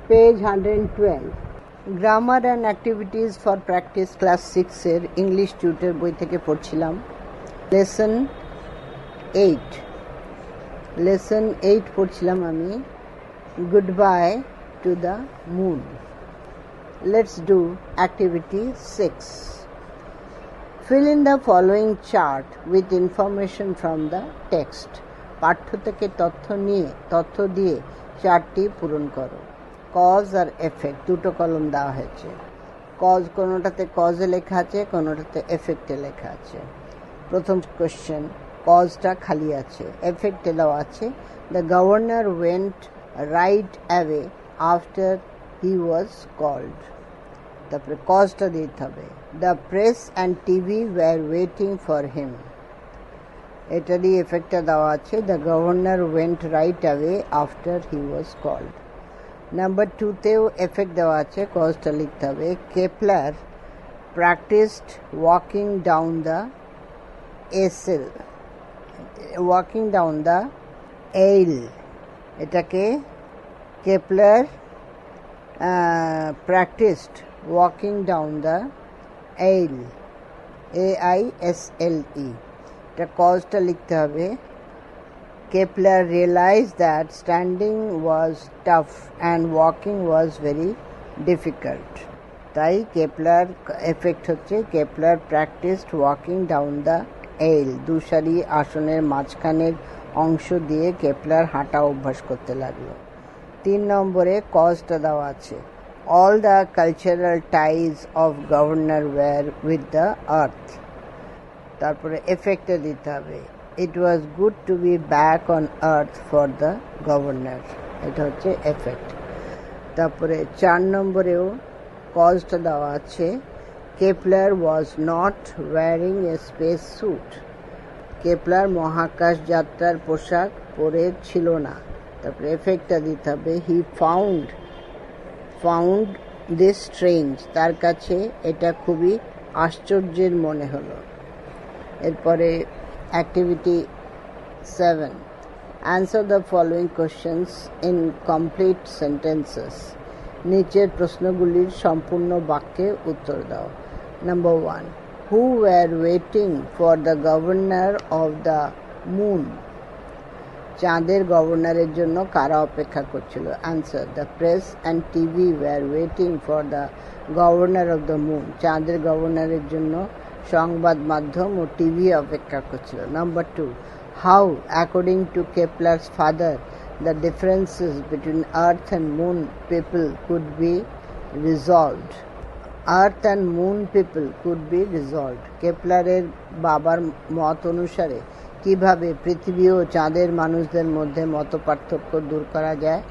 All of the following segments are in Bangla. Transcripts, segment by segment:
Page 112. Grammar and activities for practice class 6 এর ইংলিশ টিউটর বই থেকে পড়ছিলাম। লেসন 8 পড়ছিলাম আমি। Goodbye to the moon. Let's do activity 6. Fill in the following chart with information from the text. পাঠ্য থেকে তথ্য দিয়ে চার্টটি পূরণ করো। কজ আর এফেক্ট দুটো কলম দেওয়া হয়েছে। কজ কোনোটাতে কজে লেখা আছে, কোনোটাতে এফেক্টে লেখা আছে। প্রথম কোশ্চেন, কজটা খালি আছে, এফেক্টে দেওয়া আছে the governor went right away after he was called. তারপরে কজটা দিতে হবে the press and TV were waiting for him. এটারই এফেক্টটা দেওয়া আছে the governor went right away after he was called. Number 2তেও এফেক্ট দেওয়া আছে, কজটা লিখতে হবে Kepler practised walking down the aisle. এটাকে Kepler practised walking down the aisle, AISLE। এটা কজটা লিখতে হবে Kepler realized that standing was tough and walking was very difficult. তাই কেপলার এফেক্ট হচ্ছে Kepler practised walking down the aisle. দুসারি আসনের মাঝখানের অংশ দিয়ে কেপলার হাঁটা অভ্যাস করতে লাগলো। 3 নম্বরে কজটা দেওয়া আছে all the cultural ties of governor were with the earth. তারপরে এফেক্টে দিতে হবে It was good to be back on earth for the governor. এটা হচ্ছে এফেক্ট। তারপরে 4 নম্বরেও কজটা দেওয়া আছে Kepler was not wearing a space suit. Kepler মহাকাশ যাত্রার পোশাক পরে ছিল না। তারপরে এফেক্টটা দিতে হবে হি ফাউন্ড দিস স্ট্রেঞ্জ। তার কাছে এটা খুবই আশ্চর্যের মনে হলো। এরপরে Activity 7. Answer the following questions in complete sentences. নিচের প্রশ্নগুলির সম্পূর্ণ বাক্যে উত্তর দাও। Number 1. Who were waiting for the governor of the moon? চাঁদের গভর্নরের জন্য কারা অপেক্ষা করছিল? Answer. The press and TV were waiting for the governor of the moon. চাঁদের গভর্নরের জন্য সংবাদ মাধ্যম ও টিভি অপেক্ষা করছিল। Number 2. How according to Kepler's father the differences between earth and moon people could be resolved. Earth and moon people could be resolved. কেপলারের বাবার মত অনুসারে কিভাবে পৃথিবী ও চাঁদের মানুষদের মধ্যে মত পার্থক্য দূর করা যায়?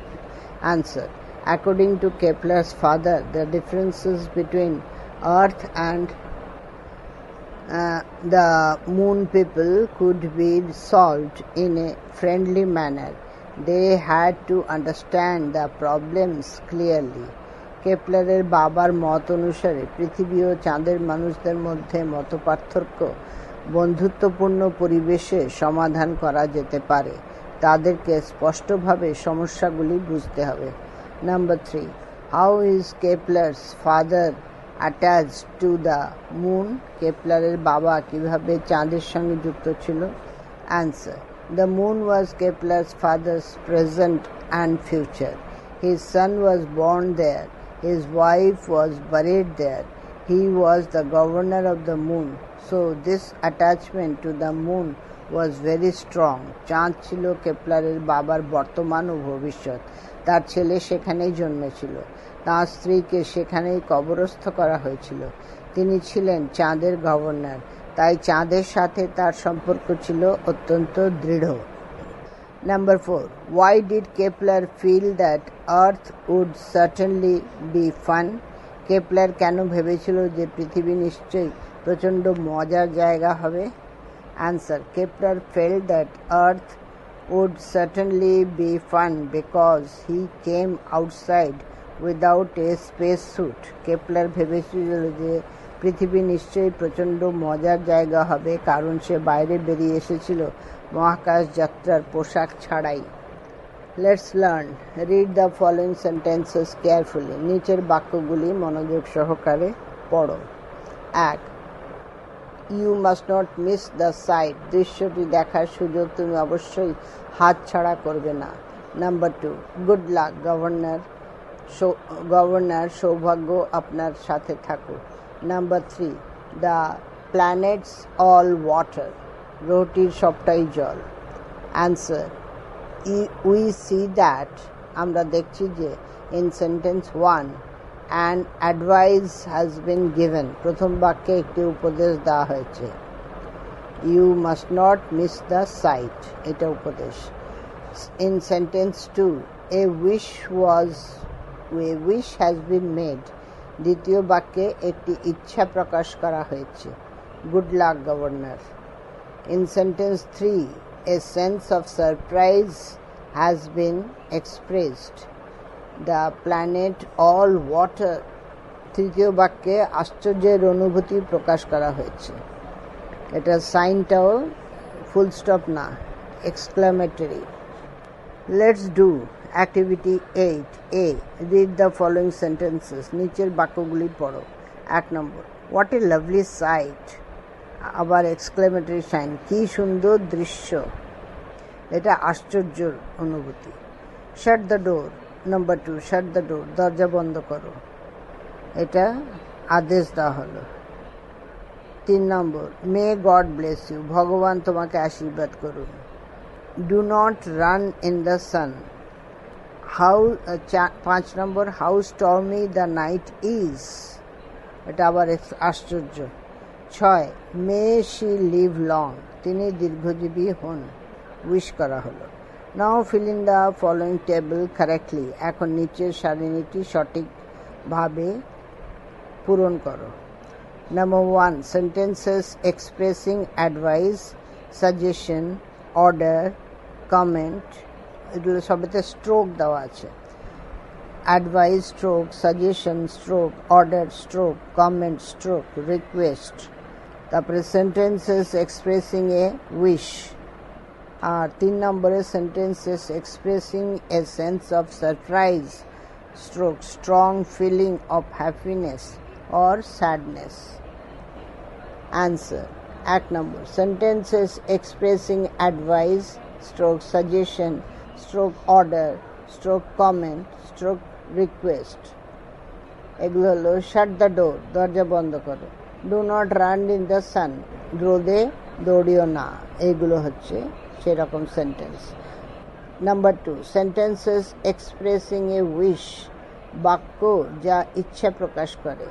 Answer. According to Kepler's father the differences between earth and the moon people could be solved in a friendly manner. They had to understand the problems clearly. কেপলারের বাবার মত অনুসারে পৃথিবী ও চাঁদের মানুষদের মধ্যে মতপার্থক্য বন্ধুত্বপূর্ণ পরিবেশে সমাধান করা যেতে পারে। তাদেরকে স্পষ্টভাবে সমস্যাগুলি বুঝতে হবে। Number 3. How is Kepler's father attached to the moon? কেপলারের বাবা কিভাবে চাঁদের সঙ্গে যুক্ত ছিল? Answer. The moon was Kepler's father's present and future. His son was born there. His wife was buried there. He was the governor of the moon. So this attachment to the moon was very strong. চাঁদ ছিল কেপলারের বাবার বর্তমান ও ভবিষ্যৎ। তার ছেলে সেখানেই জন্মেছিল। তাঁর স্ত্রীকে সেখানেই কবরস্থ করা হয়েছিল। তিনি ছিলেন চাঁদের গভর্নর, তাই চাঁদের সাথে তার সম্পর্ক ছিল অত্যন্ত দৃঢ়। Number 4. Why did Kepler feel that Earth would certainly be fun? Kepler কেন ভেবেছিল যে পৃথিবী নিশ্চয়ই প্রচণ্ড মজার জায়গা হবে? Answer. Kepler felt that Earth would certainly be fun because he came outside without a space suit. Kepler ভেবেছিল যে পৃথিবী নিশ্চয়ই প্রচণ্ড মজার জায়গা হবে কারণ সে বাইরে বেরিয়ে এসেছিল মহাকাশ যাত্রার পোশাক ছাড়াই। Let's learn. Read the following sentences carefully. নিচের বাক্যগুলি মনোযোগ সহকারে পড়ো। 1. You must not miss the sight. দৃশ্যটি দেখার সুযোগ তুমি অবশ্যই হাতছাড়া করবে না। Number 2. Good luck, গভর্নর সৌভাগ্য আপনার সাথে থাকুক। Number 3. The planets all water. গ্রহটির সবটাই জল। Answer. We see that আমরা দেখছি যে in sentence 1 an advice has been given. প্রথম বাক্যে একটি উপদেশ দেওয়া হয়েছে। You must not miss the sight. এটা উপদেশ। In sentence 2 a wish has been made. দ্বিতীয় বাক্যে একটি ইচ্ছা প্রকাশ করা হয়েছে। Good luck, governor. In sentence 3 a sense of surprise has been expressed. The planet all water. তৃতীয় বাক্যে আশ্চর্যের অনুভূতি প্রকাশ করা হয়েছে। এটা সাইনটাও ফুল স্টপ না, exclamatory. Let's do activity 8A. Read the following sentences. নিচের বাক্যগুলি পড়ো। 1 নম্বর, what a lovely sight. আবার এক্সক্লেমেটরি সাইন, কি সুন্দর দৃশ্য। এটা আশ্চর্যের অনুভূতি। শাট the door. Number 2, shut the door, দরজা বন্ধ করো। এটা আদেশ দেওয়া হলো। 3 নম্বর, মে গড ব্লেস ইউ, ভগবান তোমাকে আশীর্বাদ করুন। Do not run in the sun. 5 number, how stormy the night is. এটা আবার আশ্চর্য। 6, মে শি লিভ লং, তিনি দীর্ঘজীবী হন, উইশ করা হলো। Now fill in the following table correctly. এখন নিচের সারণীটি সঠিকভাবে পূরণ করো। Number 1, sentences expressing advice, suggestion, order, comment. এগুলো সবেতে স্ট্রোক দেওয়া আছে। Advice stroke, suggestion stroke, order stroke, comment stroke, request. তারপরে সেন্টেন্সেস এক্সপ্রেসিং এ উইশ। আর 3 নম্বরে sentences expressing a sense of surprise stroke strong feeling of happiness or sadness. Answer. 1 number, sentences expressing advice stroke suggestion stroke order stroke comment stroke request. এগুলো হলো shut the door, দরজা বন্ধ করো। do not run in the sun, রোদে দৌড়িও না। এইগুলো হচ্ছে সেরকম sentence. Number 2, sentences expressing a wish, বাক্য যা ইচ্ছা প্রকাশ করে।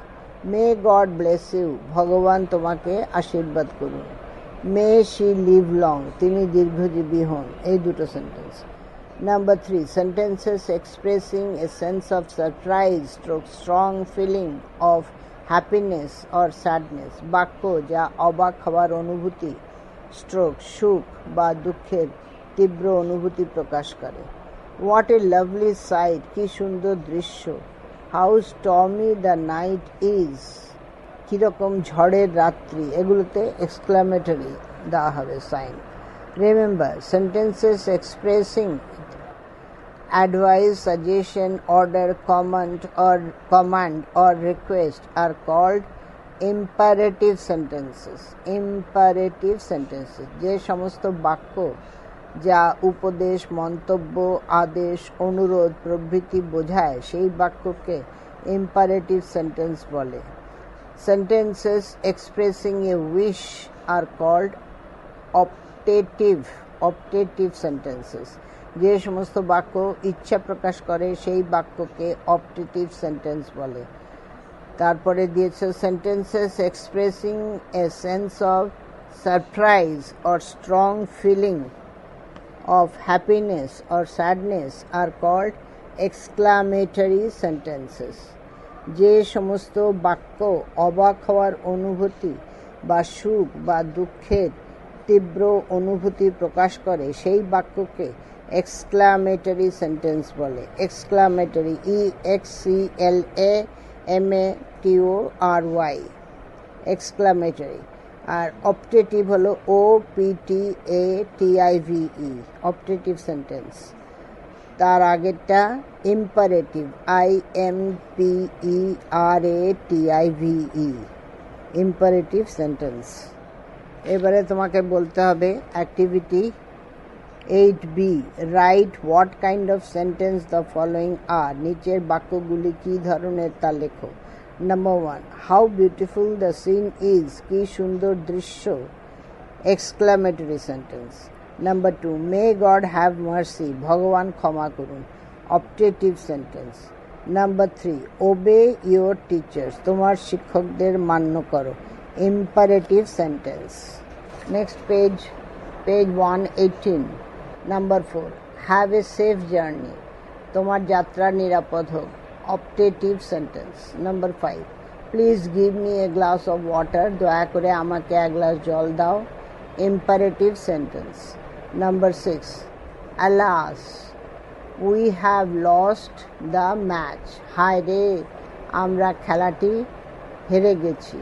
মে গড ব্লেস ইউ, ভগবান তোমাকে আশীর্বাদ করুন। মে শি লিভ লং, তিনি দীর্ঘজীবী হন। এই দুটো sentence. Number 3, sentences expressing a sense of surprise stroke strong feeling of happiness or sadness, বাক্য যা অবাক হওয়ার অনুভূতি স্ট্রোক সুখ বা দুঃখের তীব্র অনুভূতি প্রকাশ করে। হোয়াট এ লাভলি সাইট, কি সুন্দর দৃশ্য। How stormy the night is, কীরকম ঝড়ের রাত্রি। এগুলোতে এক্সক্লামেটরি দেওয়া হবে sign. Remember, sentences expressing advice suggestion order command or request are called imperative sentences. Imperative sentences, যে সমস্ত বাক্য যা উপদেশ মন্তব্য আদেশ অনুরোধ প্রভৃতি বোঝায় সেই বাক্যকে ইম্পারেটিভ সেন্টেন্স বলে। Sentences expressing a wish are called optative sentences. যে সমস্ত বাক্য ইচ্ছা প্রকাশ করে সেই বাক্যকে অপটেটিভ সেন্টেন্স বলে। তারপরে দিয়েছে sentences expressing a sense of surprise or strong feeling of happiness or sadness are called exclamatory sentences. যে সমস্ত বাক্য অবাক হওয়ার অনুভূতি বা সুখ বা দুঃখের তীব্র অনুভূতি প্রকাশ করে সেই বাক্যকে এক্সক্লামেটরি সেন্টেন্স বলে। Exclamatory, EXCLAMATORY, exclamatory. আর অপটেটিভ হলো OPTATIVE, অপটেটিভ সেন্টেন্স। তার আগেরটা ইম্পারেটিভ, IMPERATIVE, ইম্পারেটিভ সেন্টেন্স। এবারে তোমাকে বলতে হবে activity 8B, right what kind of sentence the following are, নিচের বাক্যগুলি কী ধরনের তা লেখো। Number 1, how beautiful the scene is, কি সুন্দর দৃশ্য, exclamatory sentence. Number 2, may God have mercy, ভগবান ক্ষমা করুন, optative sentence. Number 3, obey your teachers, তোমার শিক্ষকদের মান্য করো, imperative sentence. Next page 118। Number 4, have a safe journey, তোমার যাত্রা নিরাপদ হোক, optative sentence. Number 5, please give me a glass of water, দয়া করে আমাকে এক গ্লাস জল দাও, imperative sentence. Number 6, alas we have lost the match, হায় রে আমরা খেলাটি হেরে গেছি,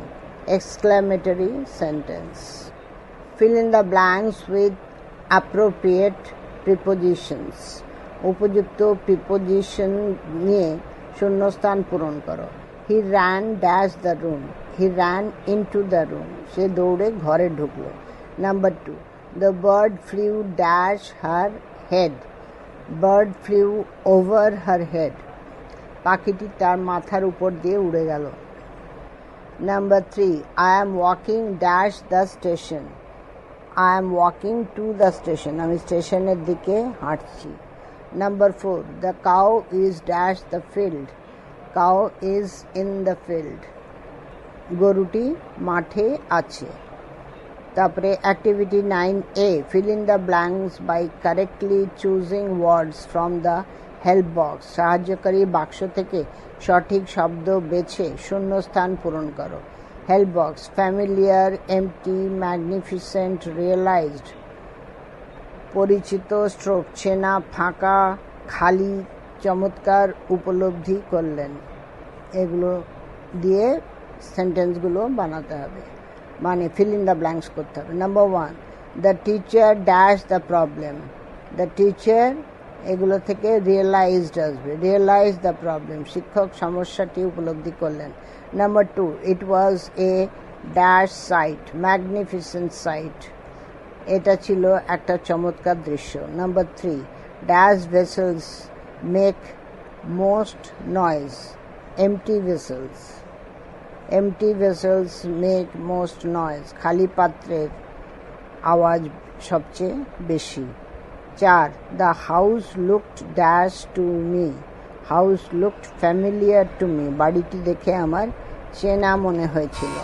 exclamatory sentence. fill in the blanks with appropriate prepositions, উপযুক্ত প্রিপোজিশন নিয়ে শূন্যস্থান পূরণ করো। হি ran dash the room, he ran into the room, সে দৌড়ে ঘরে ঢুকলো। Number 2, the bird flew dash her head, bird flew over her head, পাখিটি তার মাথার উপর দিয়ে উড়ে গেল। Number 3, I am walking dash the station, I am walking to the station, আমি স্টেশনের দিকে হাঁটছি। Number 4, the cow is dash the field, cow is in the field, গরুটি মাঠে আছে। তারপরে activity 9A, fill in the blanks by correctly choosing words from the help box, সাহায্যকারী বাক্স থেকে সঠিক শব্দ বেছে শূন্যস্থান পূরণ করো। Help box, familiar, empty, magnificent, realised, পরিচিত, স্ট্রোক, চেনা, ফাঁকা, খালি, চমৎকার, উপলব্ধি করলেন, এগুলো দিয়ে সেন্টেন্সগুলো বানাতে হবে, মানে ফিল ইন দ্য ব্ল্যাঙ্কস করতে হবে। Number 1, the teacher dash the problem, the teacher, এগুলো থেকে রিয়েলাইজড আসবে, রিয়েলাইজ দ্য প্রবলেম, শিক্ষক সমস্যাটি উপলব্ধি করলেন। Number 2, it was a dash site, magnificent site, এটা ছিল একটা চমৎকার দৃশ্য। Number 3, dash vessels make most noise, empty vessels, empty vessels make most noise, খালি পাত্রের আওয়াজ সবচেয়ে বেশি। 4, the house looked dash to me, house looked familiar to me, বাড়িটি দেখে আমার চেনা মনে হয়েছিল।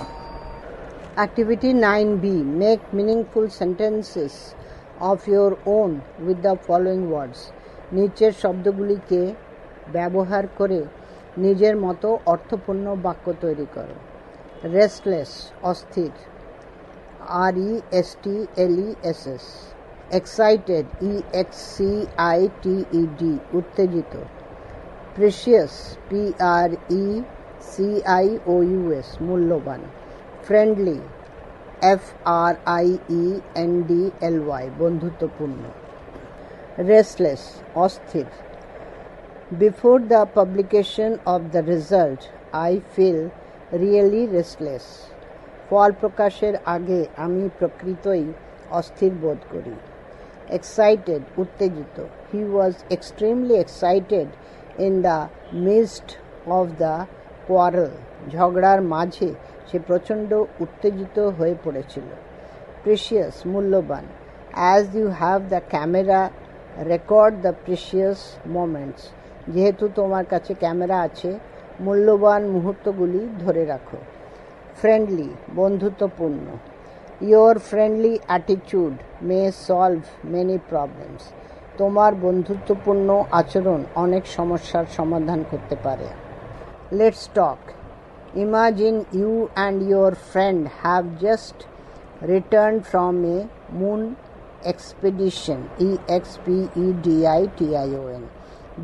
Activity 9B, make meaningful sentences of your own with the following words, নিচের শব্দগুলিকে ব্যবহার করে নিজের মতো অর্থপূর্ণ বাক্য তৈরি করো। রেস্টলেস, অস্থির, RESTLESS, এক্সাইটেড, EXCITED, উত্তেজিত। প্রেশিয়াস, PRECIOUS, মূল্যবান। ফ্রেন্ডলি, FRIENDLY, বন্ধুত্বপূর্ণ। রেস্টলেস, অস্থির। Before the publication of the result I feel really restless, ফল প্রকাশের আগে আমি প্রকৃতই অস্থির বোধ করি। এক্সাইটেড, উত্তেজিত। He was extremely excited in the midst of the quarrel, ঝগড়ার মাঝে সে প্রচণ্ড উত্তেজিত হয়ে পড়েছিল। প্রেশিয়াস, মূল্যবান। As you have the camera record the precious moments, যেহেতু তোমার কাছে ক্যামেরা আছে মূল্যবান মুহূর্তগুলি ধরে রাখো। ফ্রেন্ডলি, বন্ধুত্বপূর্ণ। Your friendly attitude may solve many problems, তোমার বন্ধুত্বপূর্ণ আচরণ অনেক সমস্যার সমাধান করতে পারে। Let's talk. Imagine you and your friend have just returned from a moon expedition, EXPEDITION.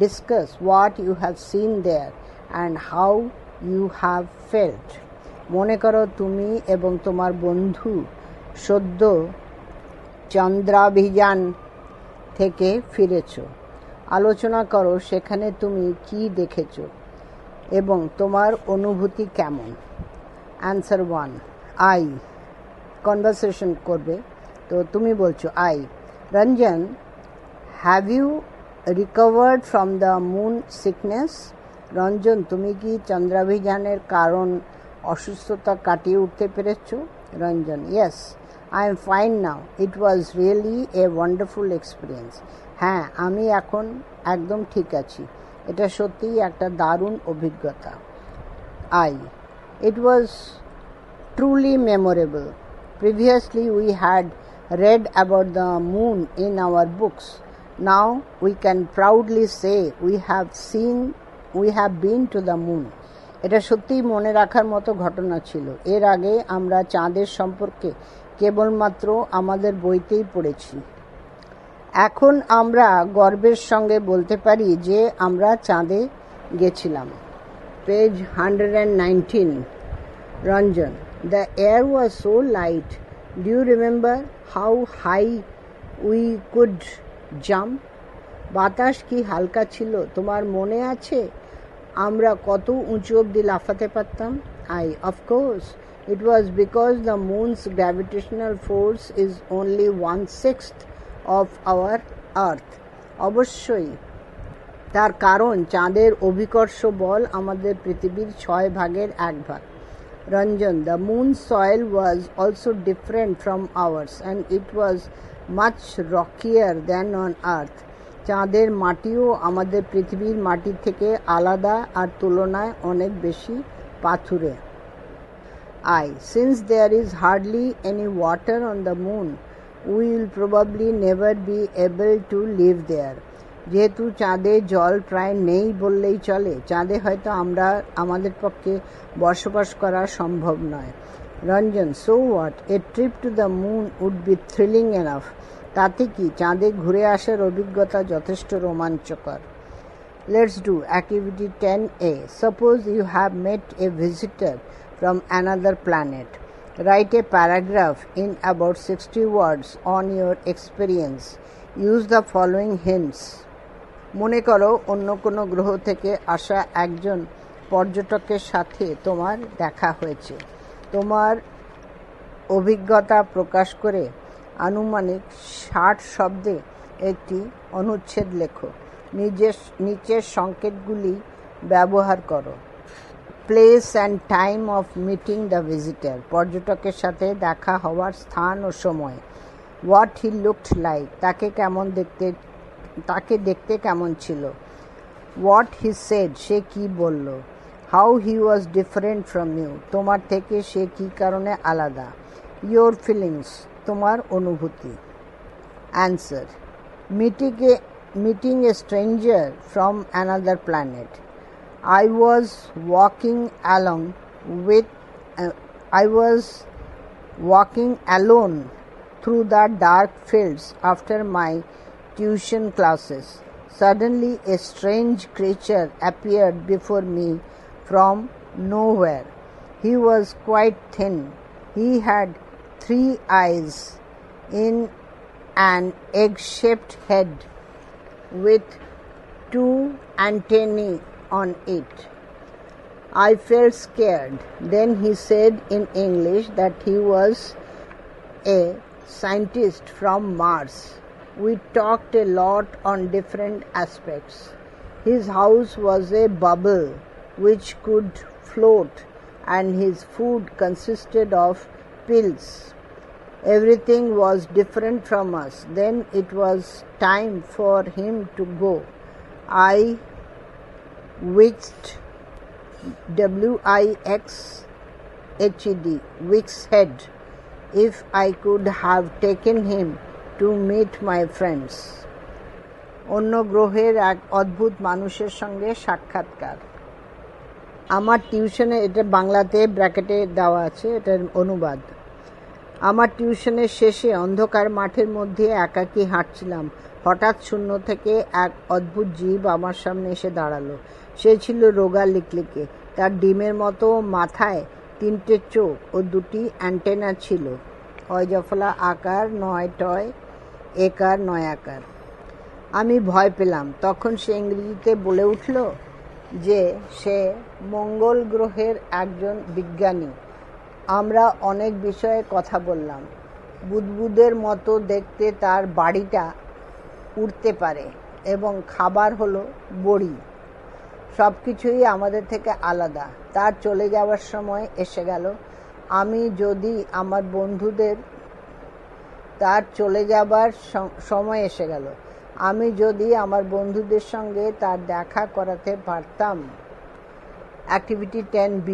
Discuss what you have seen there and how you have felt. মনে করো তুমি এবং তোমার বন্ধু সদ্য চন্দ্রাভিযান থেকে ফিরেছ, আলোচনা করো সেখানে তুমি কি দেখেছো এবং তোমার অনুভূতি কেমন। Answer 1, I. কনভারসেশন করবে, তো তুমি বলছো I. Ranjan, have you recovered from the moon sickness? Ranjan, তুমি কি চন্দ্রাভিযানের কারণ অসুস্থতা কাটিয়ে উঠতে পেরেছ? Ranjan, yes, I am fine now, it was really a wonderful experience. হ্যাঁ, আমি এখন একদম ঠিক আছি, এটা সত্যিই একটা দারুণ অভিজ্ঞতা। I, it was truly memorable. Previously we had read about the moon in our books. Now we can proudly say we have been to the moon. এটা সত্যিই মনে রাখার মতো ঘটনা ছিল। এর আগে আমরা চাঁদের সম্পর্কে কেবলমাত্র আমাদের বইতেই পড়েছি। এখন আমরা গর্বের সঙ্গে বলতে পারি যে আমরা চাঁদে গেছিলাম। Page 119. Ranjan, the air was so light. Do you remember how high we could jump? বাতাস কি হালকা ছিল, তোমার মনে আছে আমরা কত উঁচু অবধি লাফাতে পারতাম? I, of course, it was because the moon's gravitational force is only 1/6 of our earth. অবশ্যই, তার কারণ চাঁদের অভিকর্ষ বল আমাদের পৃথিবীর 1/6 Ranjan, the moon's soil was also different from ours and it was much rockier than on earth. চাঁদের মাটিও আমাদের পৃথিবীর মাটি থেকে আলাদা আর তুলনায় অনেক বেশি পাথুরে। I, since there is hardly any water on the moon, we will probably never be able to live there. যেহেতু চাঁদে জল প্রায় নেই বললেই চলে, চাঁদে হয়তো আমাদের পক্ষে বসবাস করা সম্ভব নয়। Ranjan, so what? A trip to the moon would be thrilling enough. তাতে কি, চাঁদে ঘুরে আসার অভিজ্ঞতা যথেষ্ট রোমাঞ্চকর। Let's do activity 10A. Suppose you have met a visitor from another planet. Write a paragraph in about 60 words on your experience. Use the following hints. মনে করো অন্য কোনো গ্রহ থেকে আসা একজন পর্যটকের সাথে তোমার দেখা হয়েছে। তোমার অভিজ্ঞতা প্রকাশ করে আনুমানিক 60 শব্দে একটি অনুচ্ছেদ লেখো। নিচের সংকেতগুলি ব্যবহার করো। Place and time of meeting the visitor, পর্যটকের সাথে দেখা হওয়ার স্থান ও সময়। হোয়াট হি লুকড লাইক, তাকে দেখতে কেমন ছিল। হোয়াট হি সেড, সে কি বলল। How he was different from you, তোমার থেকে সে কি কারণে আলাদা। ইয়োর ফিলিংস, তোমার অনুভূতি। Answer, meeting a stranger from another planet. I was walking alone through the dark fields after my tuition classes. Suddenly a strange creature appeared before me from nowhere. He was quite thin. He had 3 eyes in an egg-shaped head with 2 antennae on it. I felt scared. Then he said in English that he was a scientist from Mars. We talked a lot on different aspects. His house was a bubble which could float and his food consisted of pills. Everything was different from us. Then it was time for him to go. I wixed, Wixhead, if I could have taken him to meet my friends. অন্য গ্রহের এক অদ্ভুত মানুষের সঙ্গে সাক্ষাৎকার। আমার টিউশনে, এটা বাংলাতে ব্র্যাকেটে দেওয়া আছে, এটার অনুবাদ। আমার টিউশনের শেষে অন্ধকার মাঠের মধ্যে একাকী হাঁটছিলাম। হঠাৎ শূন্য থেকে এক অদ্ভুত জীব আমার সামনে এসে দাঁড়ালো। সে ছিল রোগা লিকলিকে। তার ডিমের মতো মাথায় 3টে চোখ ও 2টি অ্যান্টেনা ছিল। অয় জফলা আকার, 9 টয় একার, 9 আকার। আমি ভয় পেলাম। তখন সে ইংরেজিতে বলে উঠল যে সে মঙ্গল গ্রহের একজন বিজ্ঞানী। আমরা অনেক বিষয়ে কথা বললাম। বুদবুদের মতো দেখতে তার বাড়িটা উড়তে পারে এবং খাবার হলো বড়ি। সব কিছুই আমাদের থেকে আলাদা। তার চলে যাওয়ার সময় এসে গেল। আমি যদি আমার বন্ধুদের সঙ্গে তার দেখা করাতে পারতাম। Activity 10B.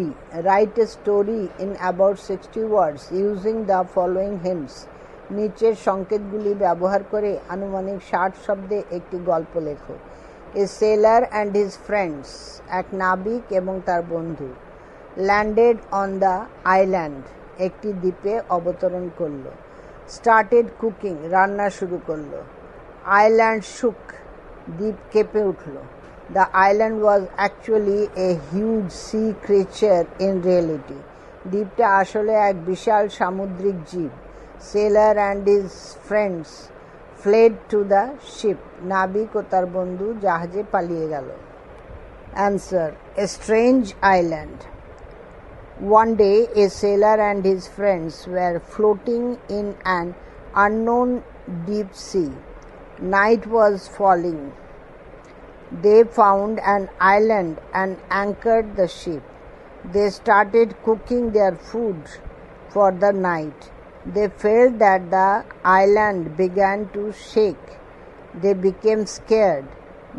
Write a story in about 60 words using the following hints. নিচের সংকেতগুলি ব্যবহার করে আনুমানিক 60 শব্দে একটি গল্প লেখো। A sailor and his friends. এক নাবিক এবং তার বন্ধু। Landed on the island. একটি দ্বীপে অবতরণ করল। Started cooking. রান্না শুরু করল। Island shook. দ্বীপ কেঁপে উঠল। The island was actually a huge sea creature in reality. দ্বীপটা আসলে এক বিশাল সামুদ্রিক জীব। Sailor and his friends fled to the ship. নাবিক ও তার বন্ধু জাহাজে পালিয়ে গেল। Answer. A strange island. One day, a sailor and his friends were floating in an unknown deep sea. Night was falling. They found an island and anchored the ship. They started cooking their food for the night. They felt that the island began to shake. They became scared.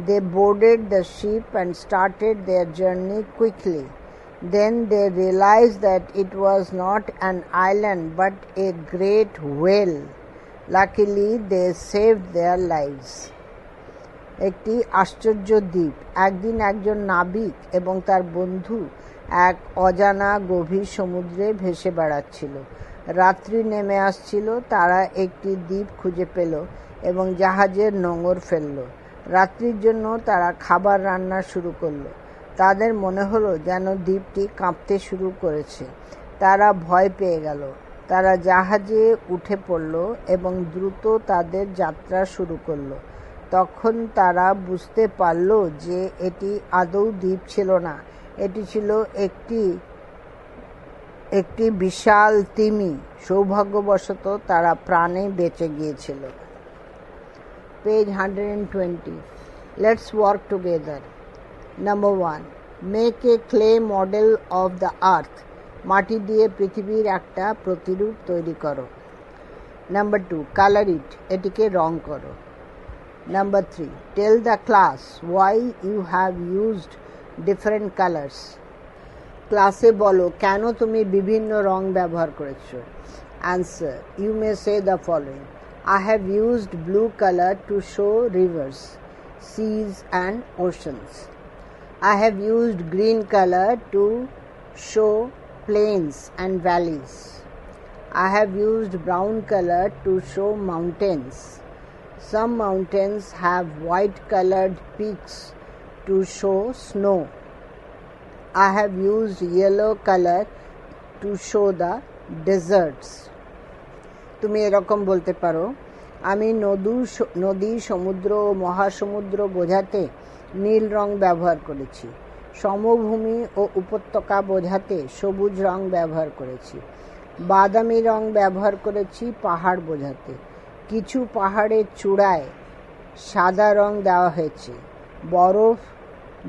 They boarded the ship and started their journey quickly. Then they realized that it was not an island but a great whale. Luckily, they saved their lives. একটি আশ্চর্য দ্বীপ। একদিন একজন নাবিক এবং তার বন্ধু এক অজানা গভীর সমুদ্রে ভেসে বেড়াচ্ছিল। রাত্রি নেমে আসছিল। তারা একটি দ্বীপ খুঁজে পেল এবং জাহাজের নোঙর ফেলল। রাত্রির জন্য তারা খাবার রান্না শুরু করলো। তাদের মনে হলো যেন দ্বীপটি কাঁপতে শুরু করেছে। তারা ভয় পেয়ে গেল। তারা জাহাজে উঠে পড়ল এবং দ্রুত তাদের যাত্রা শুরু করলো। তখন তারা বুঝতে পারল যে এটি আদৌ দ্বীপ ছিল না, এটি ছিল একটি বিশাল তিমি। সৌভাগ্যবশত তারা প্রাণে বেঁচে গিয়েছিল। Page 120. Let's work together. Number 1. Make a clay model of the earth. মাটি দিয়ে পৃথিবীর একটা প্রতিরূপ তৈরি করো। Number 2. Color it. এটিকে রং করো। Number 3. Tell the class why you have used different colors. ক্লাসে বলো কেন তুমি বিভিন্ন রং ব্যবহার করেছো। Answer. You may say the following. I have used blue color to show rivers, seas and oceans. I have used green color to show plains and valleys. I have used brown color to show mountains. Some mountains have white colored peaks to show snow. I have used yellow color to show the deserts. তুমি এরকম বলতে পারো, আমি নদী, সমুদ্র ও মহাসমুদ্র বোঝাতে নীল রং ব্যবহার করেছি। সমভূমি ও উপত্যকা বোঝাতে সবুজ রং ব্যবহার করেছি। বাদামি রং ব্যবহার করেছি পাহাড় বোঝাতে। কিছু পাহাড়ের চূড়ায় সাদা রং দেওয়া হয়েছে বরফ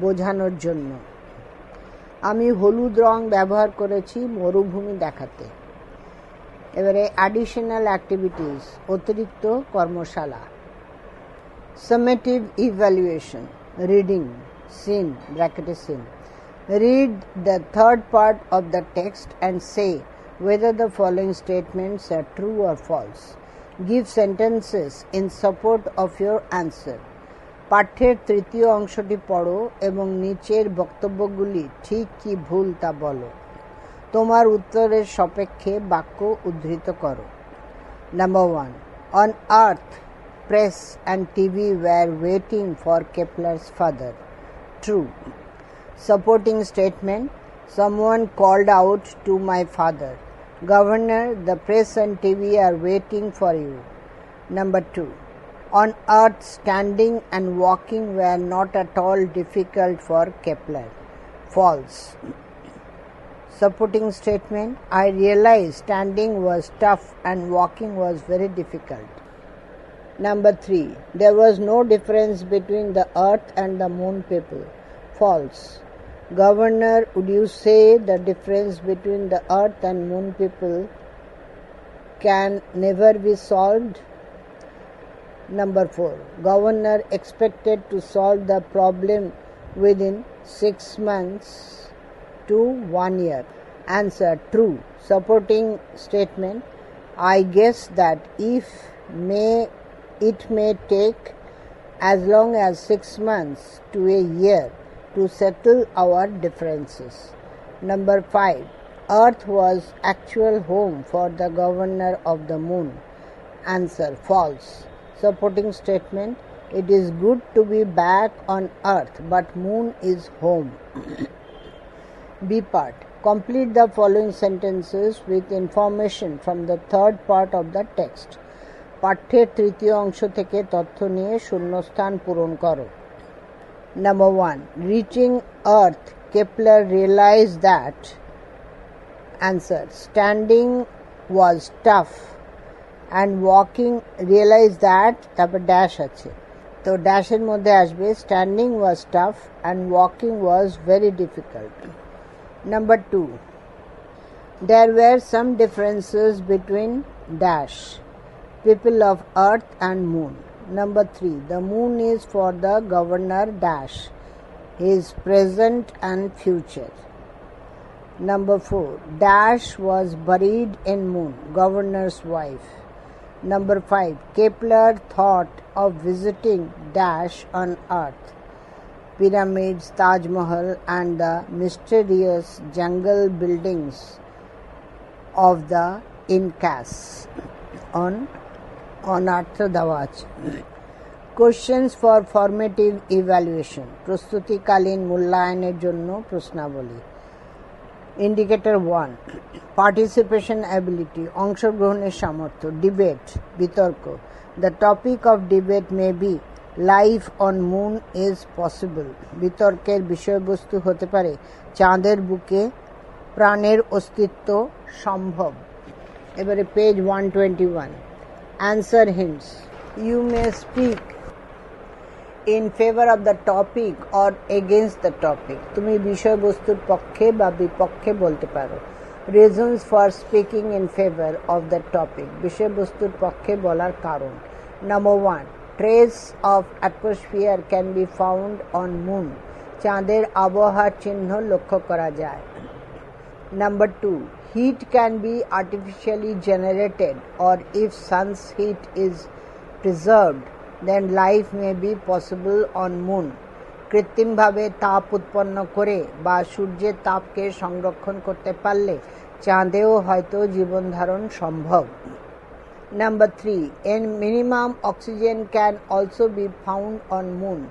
বোঝানোর জন্য। আমি হলুদ রং ব্যবহার করেছি মরুভূমি দেখাতে। এবারে অ্যাডিশনাল অ্যাক্টিভিটিস, অতিরিক্ত কর্মশালা। Summative evaluation. রিডিং সিন ব্র্যাকেটে scene. Read the third part of the text and say whether the following statements are true or false. Give sentences in support of your answer. পাঠ্যের তৃতীয় অংশটি পড়ো এবং নিচের বক্তব্যগুলি ঠিক কি ভুল তা বলো। তোমার উত্তরের সাপেক্ষে বাক্য উদ্ধৃত করো। Number 1. On Earth, press and TV were waiting for Kepler's father. True. Supporting statement. Someone called out to my father. Governor, the press and TV are waiting for you. Number 2. On Earth, standing and walking were not at all difficult for Kepler. False. Supporting statement: I realized standing was tough and walking was very difficult. Number 3. There was no difference between the Earth and the Moon people. False. Governor, would you say the difference between the Earth and Moon people can never be solved? Number 4. Governor expected to solve the problem within 6 months to 1 year. Answer: true. Supporting statement: I guess that it may take as long as 6 months to a year to settle our differences. Number 5. Earth was actual home for the governor of the moon. Answer: false. Supporting statement: it is good to be back on Earth, but moon is home. B part. Complete the following sentences with information from the third part of the text. পাঠ্যের তৃতীয় অংশ থেকে তথ্য নিয়ে শূন্যস্থান পূরণ করো। Number 1. Reaching Earth, Kepler realized that. Answer: standing was tough and walking realized that তারপর ড্যাশ আছে, তো ড্যাশের মধ্যে আসবে standing was tough and walking was very difficult. Number 2. There were some differences between dash people of Earth and Moon. Number 3. The moon is for the governor dash his present and future. Number 4. Dash was buried in moon, governor's wife. Number 5. Kepler thought of visiting dash on Earth, pyramids, Taj Mahal and the mysterious jungle buildings of the Incas on অর্থ দেওয়া আছে। কোশ্চেন্স ফর ফর্মেটিভ ইভ্যালুয়েশন, প্রস্তুতিকালীন মূল্যায়নের জন্য প্রশ্নাবলী। ইন্ডিকেটর 1. পার্টিসিপেশন অ্যাবিলিটি, অংশগ্রহণের সামর্থ্য। ডিবেট, বিতর্ক। The topic of debate may be life on moon is possible. বিতর্কের বিষয়বস্তু হতে পারে চাঁদের বুকে প্রাণের অস্তিত্ব সম্ভব। এবারে page 121. Answer hints. You may speak in favor of the topic or against the topic. তুমি বিষয়বস্তুর পক্ষে বা বিপক্ষে বলতে পারো। Reasons for speaking in favor of the topic. বিষয়বস্তুর পক্ষে বলার কারণ। Number 1. Trace of atmosphere can be found on moon. চাঁদের আবহাওয়ার চিহ্ন লক্ষ্য করা যায়। Number 2. Heat can be artificially generated, or if sun's heat is preserved, then life may be possible on moon. কৃত্রিমভাবে তাপ উৎপন্ন করে বা সূর্যের তাপকে সংরক্ষণ করতে পারলে চাঁদেও হয়তো জীবন ধারণ সম্ভব। Number 3. A minimum oxygen can also be found on moon.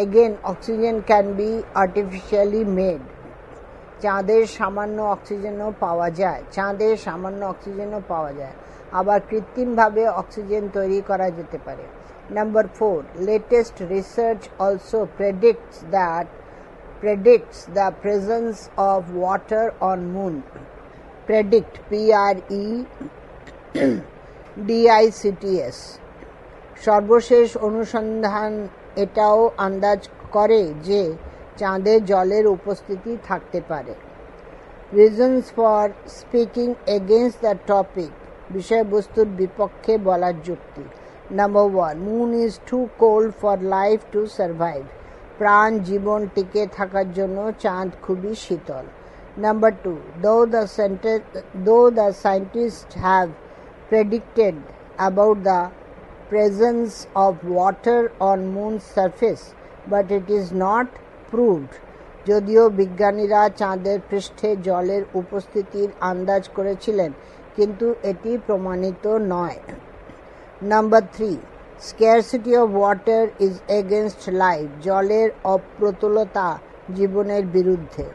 Again, oxygen can be artificially made. চাঁদের সামান্য অক্সিজেনও পাওয়া যায়, আবার কৃত্রিমভাবে অক্সিজেন তৈরি করা যেতে পারে। Number 4. Latest research also predicts the presence of water on moon. Predict, PREDICTS. সর্বশেষ অনুসন্ধান এটাও আন্দাজ করে যে চাঁদে জলের উপস্থিতি থাকতে পারে। Reasons for speaking against the topic. বিষয়বস্তুর বিপক্ষে বলার যুক্তি। Number 1. Moon is too cold for life to survive. প্রাণ জীবন টিকে থাকার জন্য চাঁদ খুবই শীতল। Number 2. Though the scientists have predicted about the presence of water on moon's surface, but it is not proved. যদিও বিজ্ঞানীরা চাঁদের পৃষ্ঠে জলের উপস্থিতির আন্দাজ করেছিলেন, কিন্তু এটি প্রমাণিত নয়। Number 3. Scarcity of water is against life. জলের অপ্রতুলতা জীবনের বিরুদ্ধে।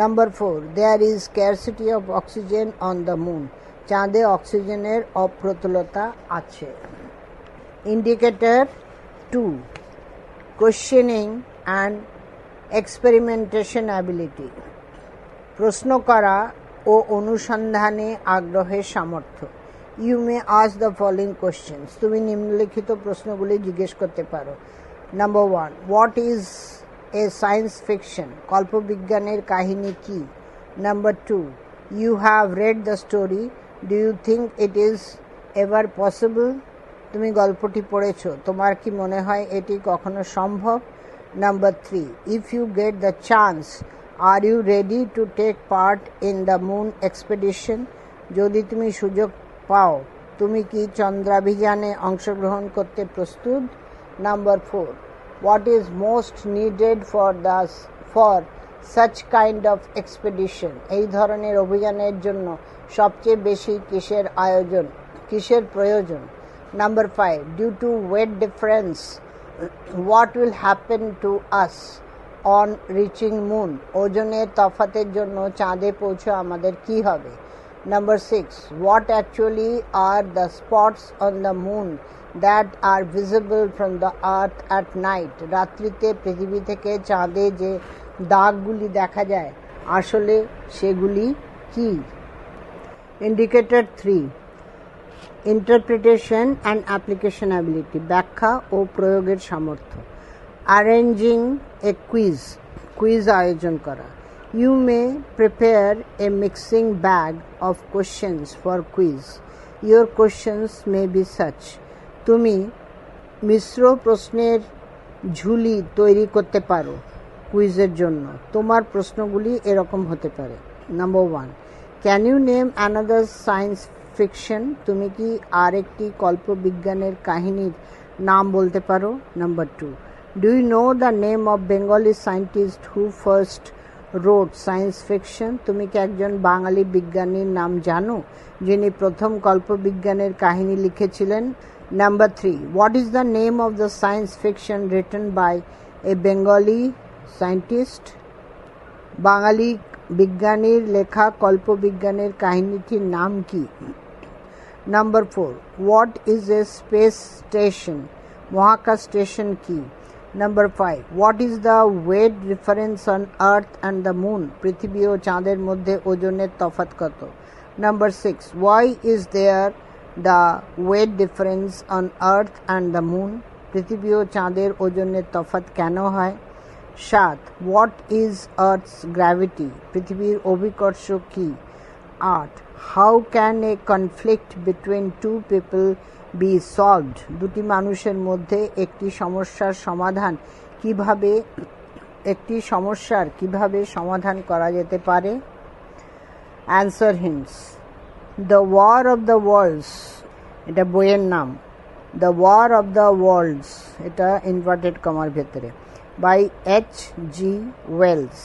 Number 4. There is scarcity of oxygen on the moon. চাঁদে অক্সিজেনের অপ্রতুলতা আছে। Indicator 2. Questioning and experimentation ability. প্রশ্ন করা ও অনুসন্ধানে আগ্রহের সামর্থ্য। You may ask the following questions. তুমি নিম্নলিখিত প্রশ্নগুলি জিজ্ঞেস করতে পারো। Number 1. What is a science fiction? কল্পবিজ্ঞানের কাহিনী কি? Number 2. You have read the story. Do you think it is ever possible? তুমি গল্পটি পড়েছো, তোমার কি মনে হয় এটি কখনো সম্ভব? Number 3. If you get the chance, are you ready to take part in the moon expedition? যদি তুমি সুযোগ পাও, তুমি কি চন্দ্রাভিযানে অংশগ্রহণ করতে প্রস্তুত? Number 4. What is most needed for such kind of expedition? এই ধরনের অভিযানের জন্য সবচেয়ে বেশি কিসের প্রয়োজন? Number 5. Due to weight difference, what will happen to us on reaching moon? ওজনের তফাতের জন্য চাঁদে পৌঁছে আমাদের কি হবে? Number 6. What actually are the spots on the moon that are visible from the earth at night? রাত্রিতে পৃথিবী থেকে চাঁদে যে দাগগুলি দেখা যায়, আসলে সেগুলি কি? Indicator 3. Interpretation and application ability. ব্যাখ্যা ও প্রয়োগের সামর্থ্য। Arranging a quiz আয়োজন করা। You may prepare a mixing bag of questions for quiz. Your questions may be such. তুমি মিশ্র প্রশ্নের ঝুলি তৈরি করতে পারো কুইজের জন্য। তোমার প্রশ্নগুলি এরকম হতে পারে। Number 1. Can you name another science fiction? তুমি কি আরেকটি কল্পবিজ্ঞানের কাহিনীর নাম বলতে পারো? Number 2. Do you know the name of Bengali scientist who first wrote science fiction? তুমি কি একজন বাঙালি বিজ্ঞানীর নাম জানো যিনি প্রথম কল্পবিজ্ঞানের কাহিনী লিখেছিলেন? Number 3. What is the name of the science fiction written by a Bengali scientist? বাঙালি বিজ্ঞানীর লেখা কল্পবিজ্ঞানের কাহিনীটির নাম কি? Number 4. What is a space station? মহাকাশ স্টেশন কি? Number 5. What is the weight difference on earth and the moon? পৃথিবী ও চাঁদের মধ্যে ওজনের তফাৎ কত? Number 6. Why is there the weight difference on earth and the moon? পৃথিবী ও চাঁদের ওজনের তফাৎ কেন হয়? 7. What is earth's gravity? পৃথিবীর অভিকর্ষ কি? 8. How can a conflict between two people be solved? দুটি মানুষের মধ্যে একটি সমস্যার কিভাবে সমাধান করা যেতে পারে? Answer hints. The War of the Worlds, এটা বইয়ের নাম। The War of the Worlds, এটা ইনভার্টেড কমার ভেতরে, by H.G. Wells.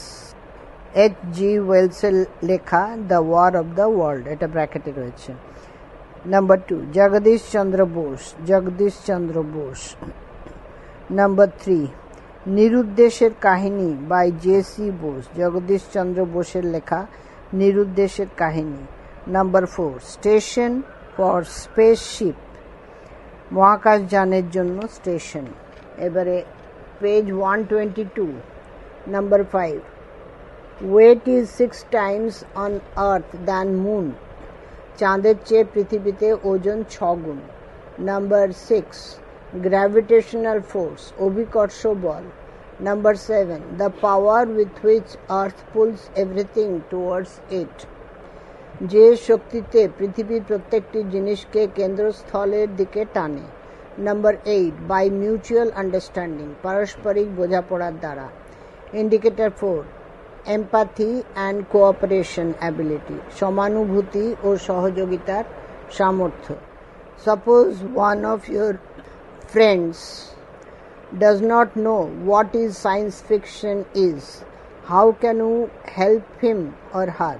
H.G. ওয়েলসের লেখা the war of the world, এটা ব্র্যাকেটে রয়েছে। Number 2. জগদীশ চন্দ্র বোস। Number 3. নিরুদ্দেশের কাহিনী by J.C. বোস, জগদীশ চন্দ্র বোসের লেখা নিরুদ্দেশের কাহিনী। Number 4. স্টেশন ফর স্পেসশিপ, মহাকাশযানের জন্য স্টেশন। এবারে page 122. Number 5. Weight is 6 times on earth than moon. চাঁদের চেয়ে পৃথিবীতে ওজন 6 গুণ। Number 6. Gravitational force, অভিকর্ষ বল। Number 7. The power with which earth pulls everything towards it. যে শক্তিতে পৃথিবীর প্রত্যেকটি জিনিসকে কেন্দ্রস্থলের দিকে টানে। Number 8. By mutual understanding, পারস্পরিক বোঝাপড়ার দ্বারা। Indicator 4. Empathy and cooperation ability, সমানুভূতি ও সহযোগিতার সামর্থ্য। Suppose one of your friends does not know what is science fiction is. How can you help him or her?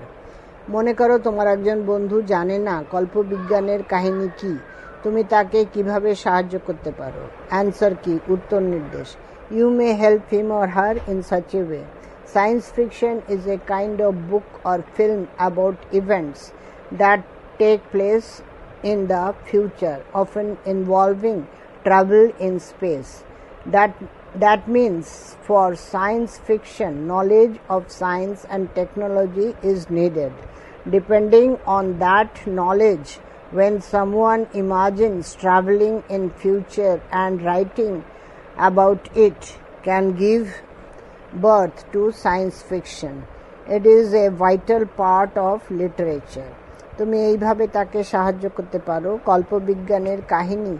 মনে করো তোমার একজন বন্ধু জানে না কল্পবিজ্ঞানের কাহিনী কি, তুমি তাকে কিভাবে সাহায্য করতে পারো? অ্যান্সার কি? উত্তর নির্দেশ। You may help him or her in such a way. Science fiction is a kind of book or film about events that take place in the future, often involving travel in space. That means for science fiction, knowledge of science and technology is needed. Depending on that knowledge, when someone imagines traveling in future and writing about it can give birth to science fiction. It is a vital part of literature. তুমি এইভাবে তাকে সাহায্য করতে পারো। কল্পবিজ্ঞানের কাহিনী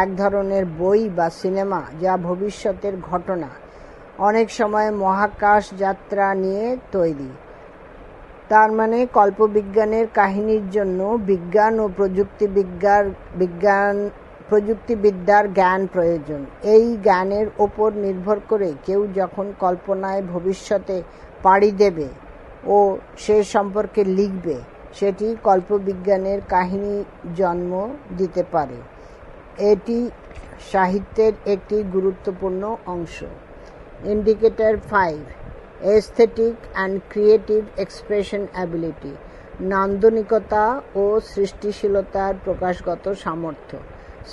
এক ধরনের বই বা সিনেমা যা ভবিষ্যতের ঘটনা, অনেক সময় মহাকাশ যাত্রা নিয়ে তৈরি। তার মানে কল্পবিজ্ঞানের কাহিনীর জন্য বিজ্ঞান ও প্রযুক্তিবিদ্যার জ্ঞান প্রয়োজন। এই জ্ঞানের ওপর নির্ভর করে কেউ যখন কল্পনায় ভবিষ্যতে পাড়ি দেবে ও সে সম্পর্কে লিখবে, সেটি কল্পবিজ্ঞানের কাহিনী জন্ম দিতে পারে। এটি সাহিত্যের একটি গুরুত্বপূর্ণ অংশ। Indicator 5, aesthetic and creative expression ability, নান্দনিকতা ও সৃষ্টিশীলতার প্রকাশগত সামর্থ্য।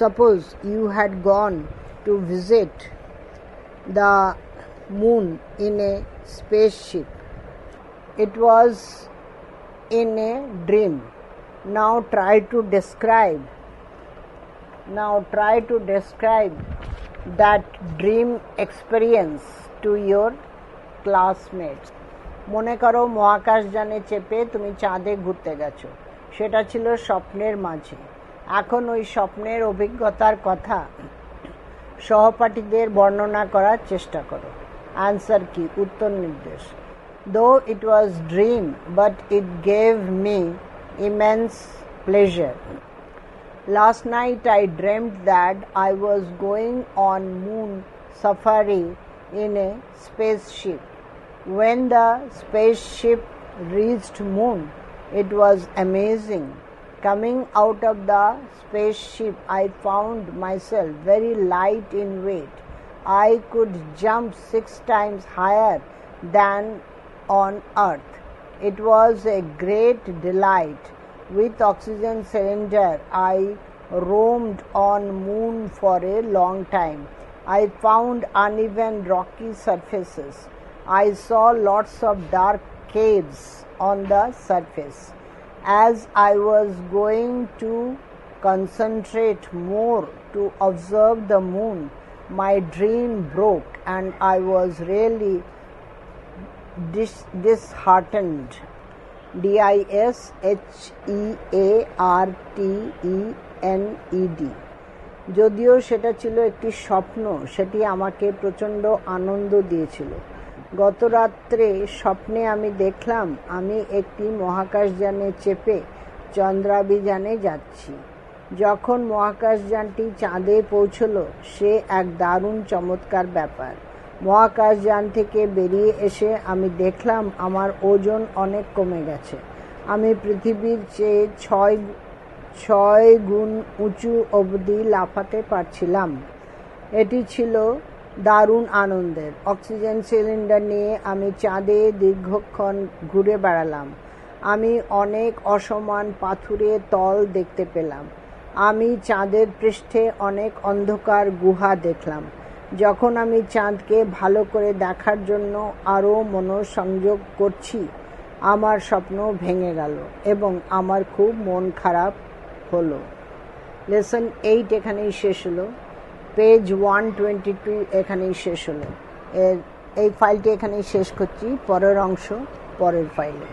Suppose you had gone to visit the moon in a spaceship. It was in a dream. Now try to describe that dream experience to your classmates. মনে করো মহাকাশযানে চেপে তুমি চাঁদে ঘুরতে গেছো, সেটা ছিল স্বপ্নের মাঝে। এখন ওই স্বপ্নের অভিজ্ঞতার কথা সহপাঠীদের বর্ণনা করার চেষ্টা করো। অ্যান্সার কি? উত্তর নির্দেশ। Though it was dream, but it gave me immense pleasure. Last night I dreamt that I was going on moon safari in a spaceship. When the spaceship reached moon, it was amazing. Coming out of the spaceship, I found myself very light in weight. I could jump 6 times higher than on Earth. It was a great delight. With oxygen cylinder, I roamed on moon for a long time. I found uneven rocky surfaces. I saw lots of dark caves on the surface. As I was going to concentrate more to observe the moon, my dream broke and I was really disheartened. disheartened. যদিও সেটা ছিল একটি স্বপ্ন, সেটি আমাকে প্রচণ্ড আনন্দ দিয়েছিল। গত রাত্রে স্বপ্নে আমি দেখলাম আমি একটি মহাকাশযানে চেপে চন্দ্রাভিযানে যাচ্ছি। যখন মহাকাশযানটি চাঁদে পৌঁছল, সে এক দারুণ চমৎকার ব্যাপার। মহাকাশযান থেকে বেরিয়ে এসে আমি দেখলাম আমার ওজন অনেক কমে গেছে। আমি পৃথিবীর চেয়ে 6 গুণ উঁচু অবধি লাফাতে পারছিলাম। এটি ছিল দারুণ আনন্দের। অক্সিজেন সিলিন্ডার নিয়ে আমি চাঁদে দীর্ঘক্ষণ ঘুরে বেড়ালাম। আমি অনেক অসমান পাথুরে তল দেখতে পেলাম। আমি চাঁদের পৃষ্ঠে অনেক অন্ধকার গুহা দেখলাম। যখন আমি চাঁদকে ভালো করে দেখার জন্য আরও মনোসংযোগ করছি, আমার স্বপ্ন ভেঙে গেল এবং আমার খুব মন খারাপ হলো। লেসন 8 এখানেই শেষ হলো। পেজ 122 এখানেই শেষ হলো। এই ফাইলটি এখানেই শেষ করছি। পরের অংশ পরের ফাইলে।